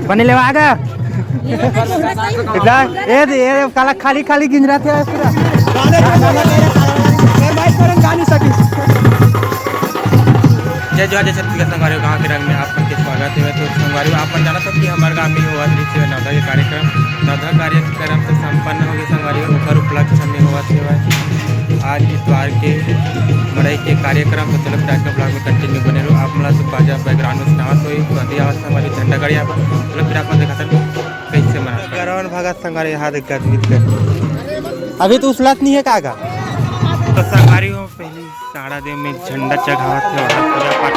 पानी लेवा आगा ये काला खाली खाली गिन रहा था जय जवाहर जय छत्तीसगढ़ संगवारी गाँव के रंग में आप सबके स्वागत है। तो संगवारी आप जाना था कि हमारे गाँव में हुआ नवदा के कार्यक्रम से संपन्न हो गए संगवारी ओकर उपलक्ष्य में हुआ आज इतवार के मड़ई के कार्यक्रम तो चलो कार्यक्रम ब्लॉग में कंटिन्यू बने रहो आप मतलब सब बाजा बैकग्राउंड में सुनावत हो बंदी आवाज हमारी झंडा गाड़ी आप चलो फिर आप देखा कैसे मना गरौन भगत संगवारी हाथ अभी तो उसलात नहीं है कागा तो संगवारी हो पहले साड़ा देव में झंडा चढ़ावत है पूजा पाठ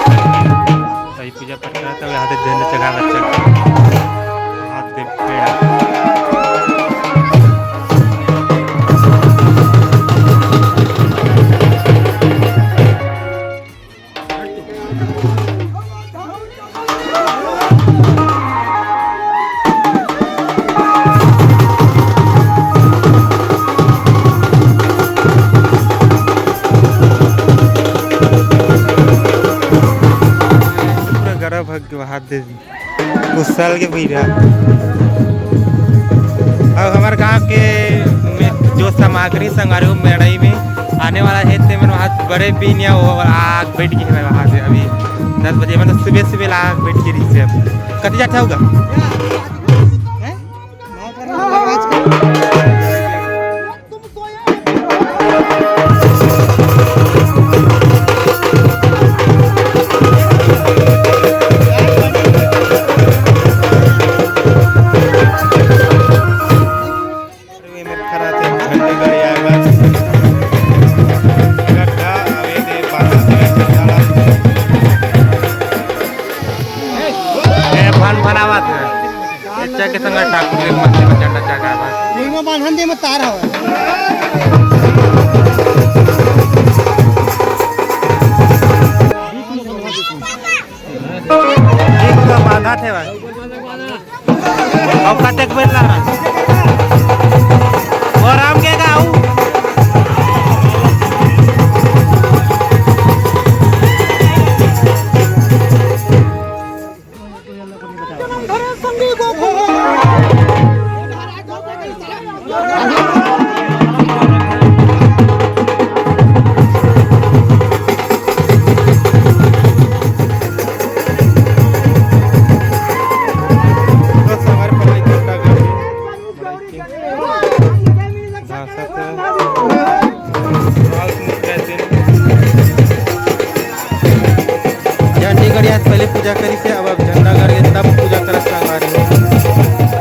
सही पूजा पाठ करता है हाथ झंडा चढ़ावत हाथ दे पेड़ा उस साल के भैया अब हमारे गांव के में जो सामग्री संगवारी मेड़ई में आने वाला है ते मन वहाँ बड़े बीन या वो आग बैठ गई है वहाँ से अभी 10 बजे मतलब सुबह सुबह आग बैठ गई रही से कति जाता होगा के संग ठाकुर के मंदिर में झंडा चढ़ा बा निगम बांधन दे में तार हवे एक का बांधा थे भाई अब कटक बेल रहा और राम के गाऊ पहले पूजा करी से अब झंडा गाड़ के तब पूजा कर संगवारी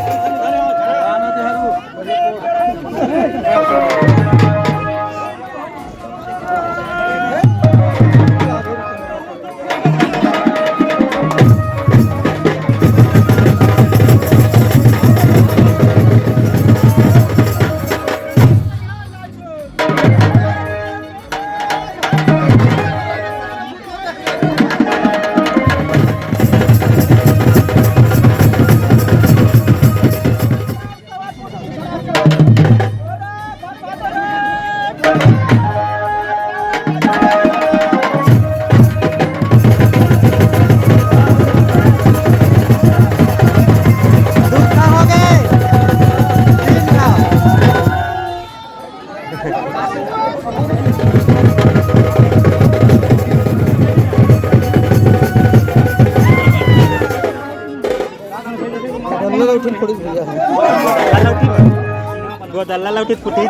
दल्ला लौटी फुटी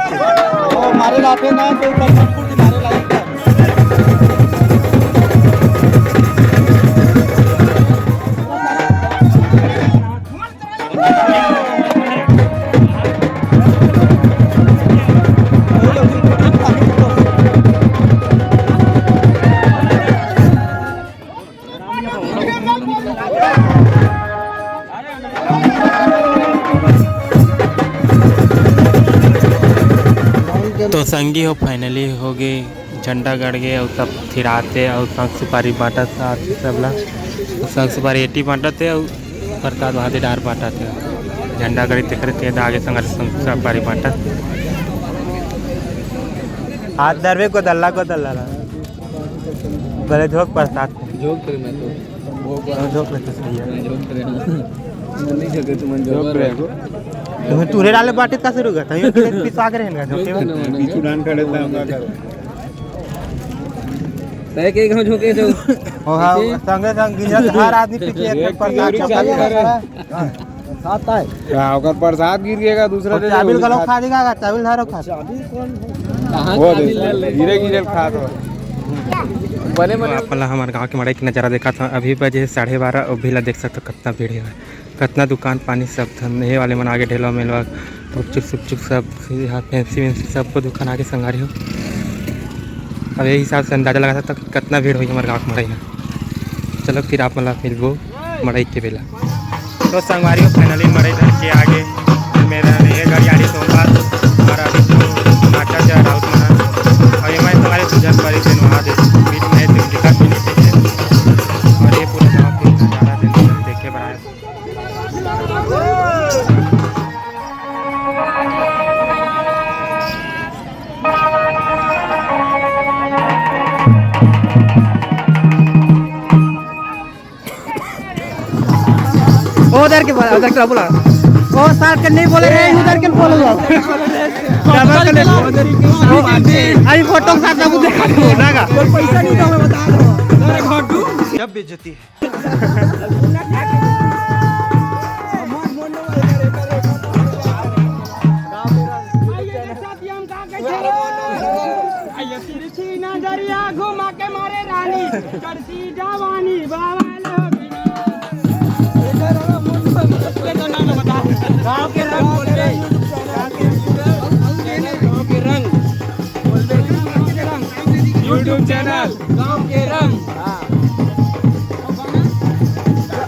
मारे लाते ना तो मारे लाते तो संगी हो फाइनली हो गए झंडा गड़ गए और तब फिर आते और संग सुपारी बांटा था सबला संग सुपारी 80 बांटा थे और प्रसाद वहाँ से डार बांटा थे झंडा गड़ी ते करते आगे संग सुपारी बांटा हाथ दरवे को दल्ला बड़े धोख प्रसाद जोक झोंक लेते सही है नहीं जगह तुम जोक रहे हो तुम्हें टूरे डाले बाटे का शुरू करता हूं कि पीछे आगे रहेगा झोंके में पीछू डान खड़े था हम का करो तय के गांव झोंके जो ओ हां संगे संग गिरत हर आदमी पीछे एक प्रसाद साथ है क्या ओकर प्रसाद गिर गएगा दूसरा दे चाबिल गलो खा देगा चाबिल हारो खा चाबिल कौन कहां गिरे गिरे खा तो बने बने अपना हमारे गांव के मड़ई की नज़ारा देखा था अभी बजे 12:30 और भी देख सकते हो कितना भीड़ है कितना दुकान पानी सब धंधे वाले मन आगे ढेला मेलवा गुपचुप सुपचुप सब यहाँ फैंसी वैंसी सबको दुकान आगे संगारी हो अब यही हिसाब से अंदाजा लगा सकता कि कितना भीड़ हुई हमारे गाँव के मड़ई में चलो फिर आप मतलब मिलबो मड़ई के बेला तो संगवारी हो फाइनली मड़ई धन के आगे मेरा ये गाड़ी आ रही सोमवार हमारा अभी तो नाटा जा राउत मना और ये मैं तुम्हारे सुजन पर दिन वहाँ दे बीच में दिखा भी नहीं देखे और ये पूरा गाँव के नज़ारा देखे बढ़ाए उधर के बोला वो साथ के नहीं बोले रे उधर के बोलो डबल के आई फोटो के साथ सब देखा दो नागा पैसा नहीं तो मैं बता दो अरे घटू जब बेइज्जती नजरिया घुमा के मारे रानी करती जवानी बाबा गाँव के रंग बोल रहे गाँव के रंग यूट्यूब चैनल गाँव के रंग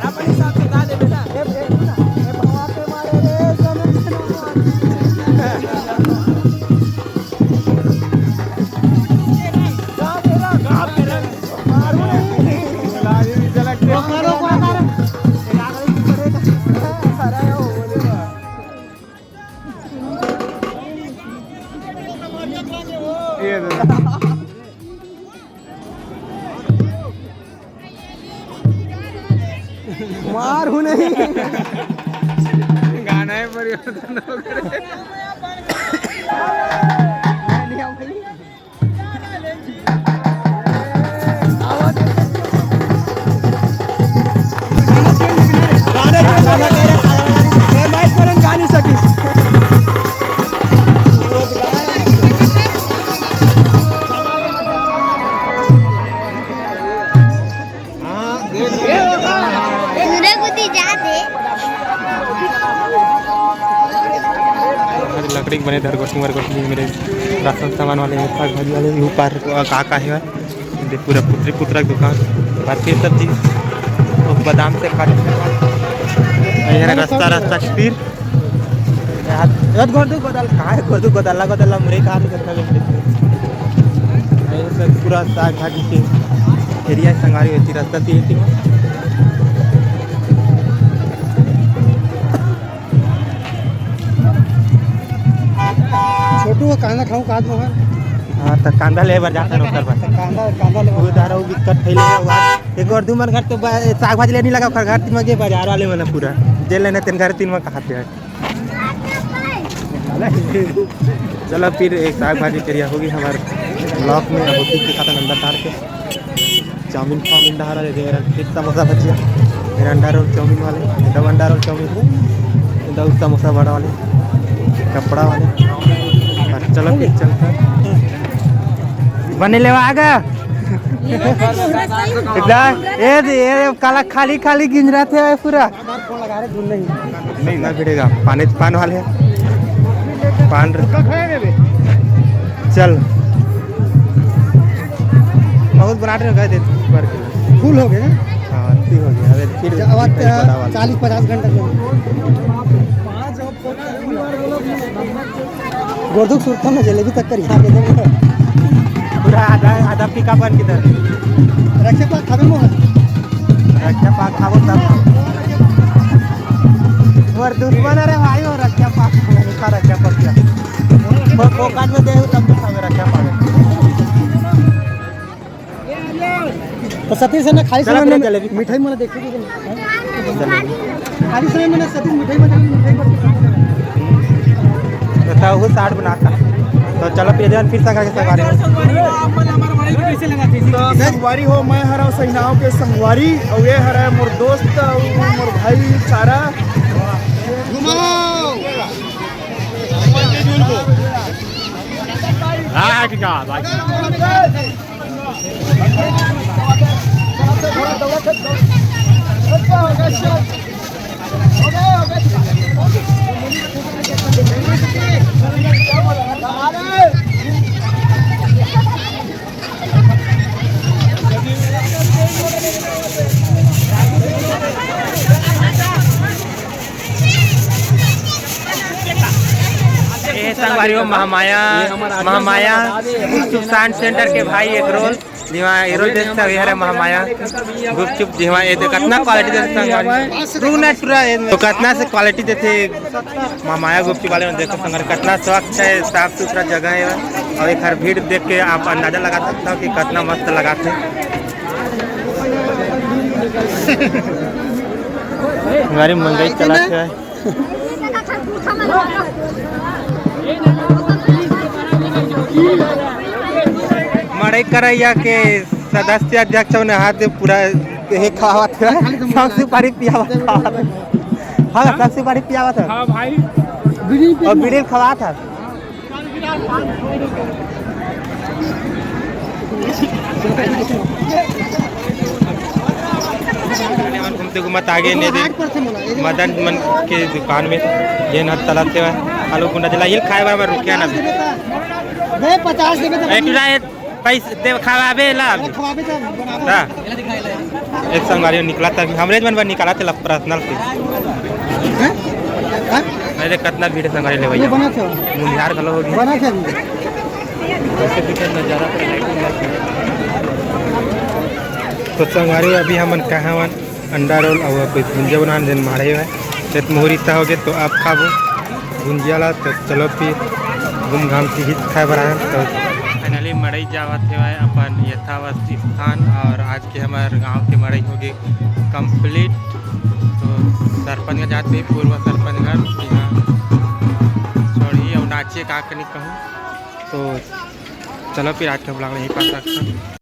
अपने हिसाब से गा दे बेटा मार हूँ नहीं गाना है परिवर्तन हो गए गा नहीं सकी लकड़ी बने धर गोटी मेरे राशन सामान वाले भाजी वाले ऊपर का है पूरा पुत्र की दुकान बाकी सब चीज़ बादाम से खा रास्ता फिर गोदू गोदाल कहाँ है गोदू गोदाला मेरे कहाँ पूरा साग भाजी के एरिया संगारी होती रास्ता थी छोटू कांदा खाऊं काद मोहन हां त कांदा ले बर जाता नौकर बा कांदा ले उधार हो बिकट थैले हुआ एक और दू मन घर तो साग भाजी लेनी लगा घर घर तीन में बाजार वाले मन पूरा जे लेने तीन घर तीन में खाते हैं चलो फिर एक साग भाजी करिया होगी हमारे ब्लॉक में होती के खाता अंदर डाल के चाउमीन डाल दे फिर समोसा भजिया मेरा अंडा रोल चाउमीन वाले दो अंडा रोल चाउमीन दो समोसा बड़ा वाले कपड़ा वाले चलो फिर चलते बने ले आगा ये काला खाली गिन रहा थे पूरा नहीं ना भिड़ेगा पान वाले पान चल बहुत बना रहे गए फूल हो गए हाँ ठीक हो गया फिर 40-50 घंटा गोरदुक सुरता में जलेबी तक कर यहाँ पे पूरा आधा पिका बन किधर रक्षा पाक खावे मोहन रक्षा पाक खावो तब और दुश्मन अरे भाई हो रक्षा पाक का रक्षा पाक क्या वो पोकाट में दे तब तो खावे रक्षा पाक तो सतीश ने खाली समय में मिठाई मला देखो खाली समय में सतीश मिठाई तो वो 60 बनाता। तो चलो फिर से करके संगवारी तो संगवारी हो मैं हरा सैनाओं के संगवारी और ये हरा मोर दोस्त और मोर भाई सारा संगवारी हो महामाया सुशांत सेंटर के भाई एक रोल जिमा रोल देखता है यार महामाया गुपचुप जिमा ये तो कितना क्वालिटी देते संगवारी ट्रू नेचुरल तो कितना से क्वालिटी देते महामाया गुपचुप वाले में देखो संगवारी कितना स्वच्छ है साफ सुथरा जगह है और एक हर भीड़ देख के आप अंदाजा लगा सकते हो कि कितना मस्त लगाते हमारी महंगाई चलाते है मड़ई करैया के सदस्य अध्यक्ष ने हाथ पूरा यही खावत है सब सुपारी पियावत हाँ सब सुपारी पियावत है भाई और बीड़ी खवात है घूमते घूमत आगे ने मदन मन के दुकान में ये न तलब से आलू गुंडा जला ये खाए बार रुकिया ना 50 पैसे दे खवाबे ला एक संगवारी निकला था हमरे मन निकाला था पर्सनल से अरे कितना भीड़ संगवारी ले भैया मुनिहार गलो हो गया नजारा तो संगवारी अभी हमन कहाँ अंडा रोल और कोई भुंजिया बना दिन मारे हुए जब मुहूर्त हो गए तो आप खाबो भुंजिया ला तो चलो फिर घूम घाम के हित खाए बड़ा तो फाइनली मड़ई जावत है अपन यथावत स्थान और आज के हमारे गांव के मड़ई हो गए कंप्लीट तो सरपंच का जाते पूर्व सरपंच घर छोड़िए और नाचिए का कहूँ तो चलो फिर आज के ब्लॉग यहीं पास रखते हैं।